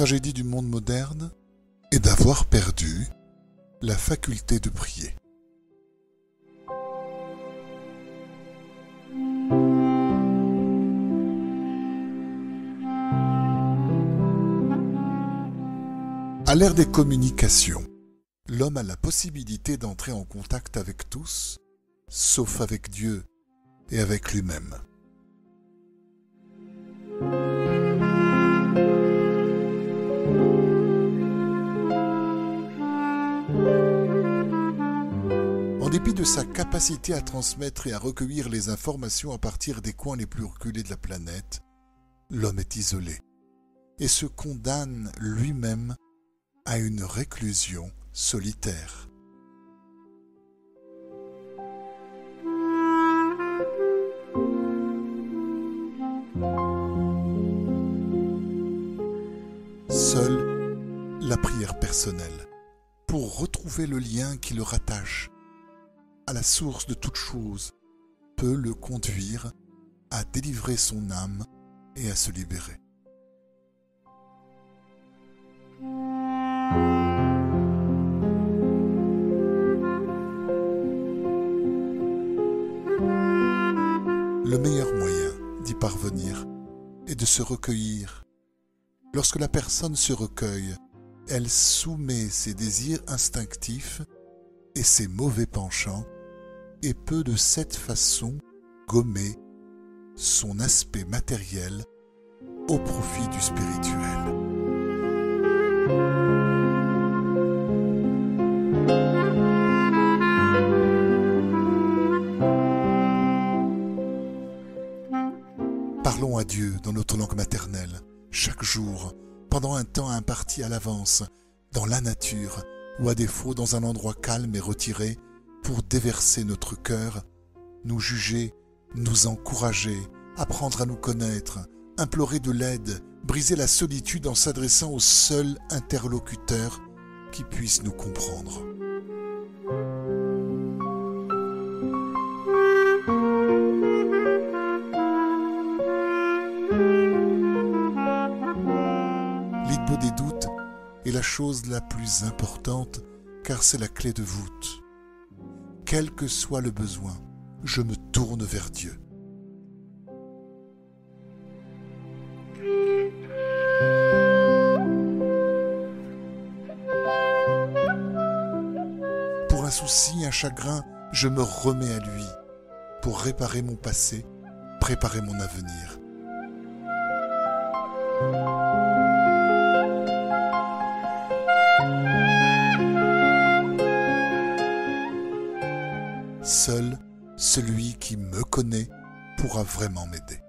tragédie du monde moderne est d'avoir perdu la faculté de prier. À l'ère des communications, l'homme a la possibilité d'entrer en contact avec tous, sauf avec Dieu et avec lui-même. En dépit de sa capacité à transmettre et à recueillir les informations à partir des coins les plus reculés de la planète, l'homme est isolé et se condamne lui-même à une réclusion solitaire. Seule la prière personnelle, pour retrouver le lien qui le rattache à la source de toute chose, peut le conduire à délivrer son âme et à se libérer. Le meilleur moyen d'y parvenir est de se recueillir. Lorsque la personne se recueille, elle soumet ses désirs instinctifs et ses mauvais penchants et peut de cette façon gommer son aspect matériel au profit du spirituel. Parlons à Dieu dans notre langue maternelle, chaque jour, pendant un temps imparti à l'avance, dans la nature, ou à défaut dans un endroit calme et retiré, pour déverser notre cœur, nous juger, nous encourager, apprendre à nous connaître, implorer de l'aide, briser la solitude en s'adressant au seul interlocuteur qui puisse nous comprendre. L'hydne des doutes est la chose la plus importante car c'est la clé de voûte. Quel que soit le besoin, je me tourne vers Dieu. Pour un souci, un chagrin, je me remets à lui. Pour réparer mon passé, préparer mon avenir. Seul celui qui me connaît pourra vraiment m'aider.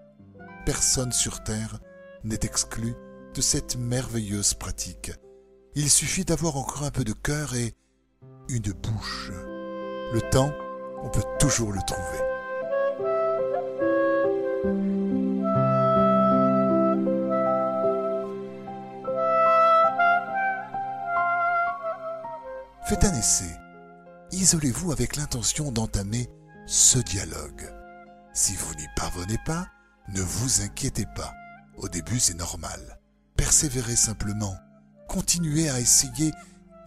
Personne sur terre n'est exclu de cette merveilleuse pratique. Il suffit d'avoir encore un peu de cœur et une bouche. Le temps, on peut toujours le trouver. Faites un essai. Isolez-vous avec l'intention d'entamer ce dialogue. Si vous n'y parvenez pas, ne vous inquiétez pas. Au début, c'est normal. Persévérez simplement. Continuez à essayer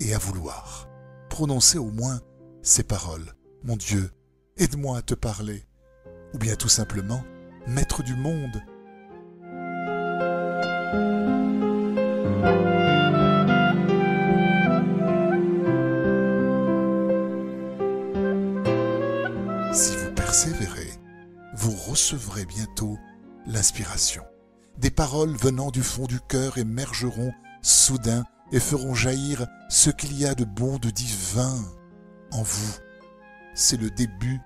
et à vouloir. Prononcez au moins ces paroles. Mon Dieu, aide-moi à te parler. Ou bien tout simplement, Maître du monde. Si vous persévérez, vous recevrez bientôt l'inspiration. Des paroles venant du fond du cœur émergeront soudain et feront jaillir ce qu'il y a de bon, de divin en vous. C'est le début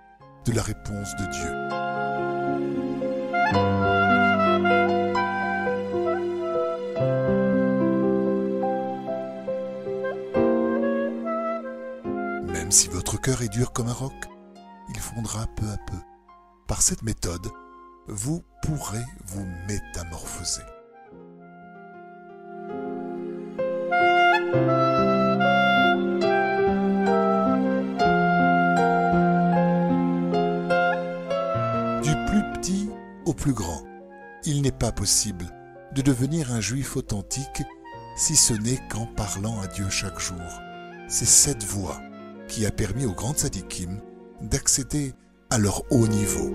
de la réponse de Dieu. Même si votre cœur est dur comme un roc, il fondra peu à peu. Par cette méthode, vous pourrez vous métamorphoser. Du plus petit au plus grand, il n'est pas possible de devenir un juif authentique si ce n'est qu'en parlant à Dieu chaque jour. C'est cette voie qui a permis aux grands tzadikim d'accéder à leur haut niveau.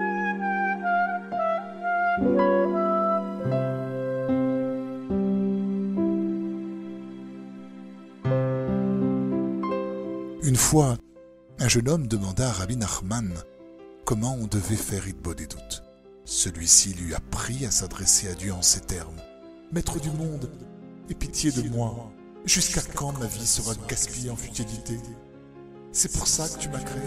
Une fois, un jeune homme demanda à Rabbi Nachman comment on devait faire Hitbodedut. Celui-ci lui apprit à s'adresser à Dieu en ces termes. « Maître du monde, aie pitié de moi. Jusqu'à quand ma vie sera gaspillée en futilité? C'est pour ça que tu m'as créé. »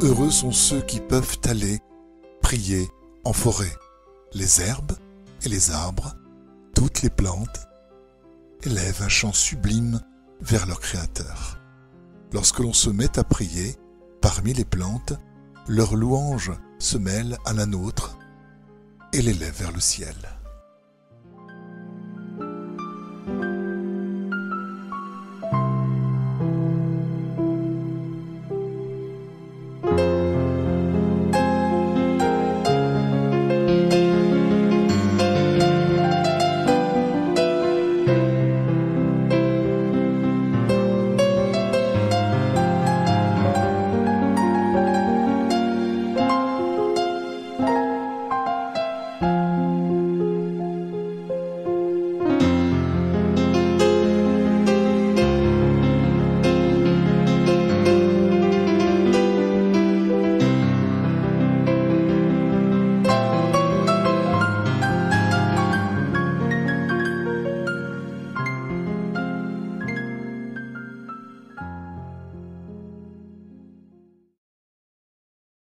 Heureux sont ceux qui peuvent aller prier en forêt. Les herbes et les arbres, toutes les plantes, élèvent un chant sublime vers leur Créateur. Lorsque l'on se met à prier, parmi les plantes, leur louange se mêle à la nôtre et l'élève vers le ciel.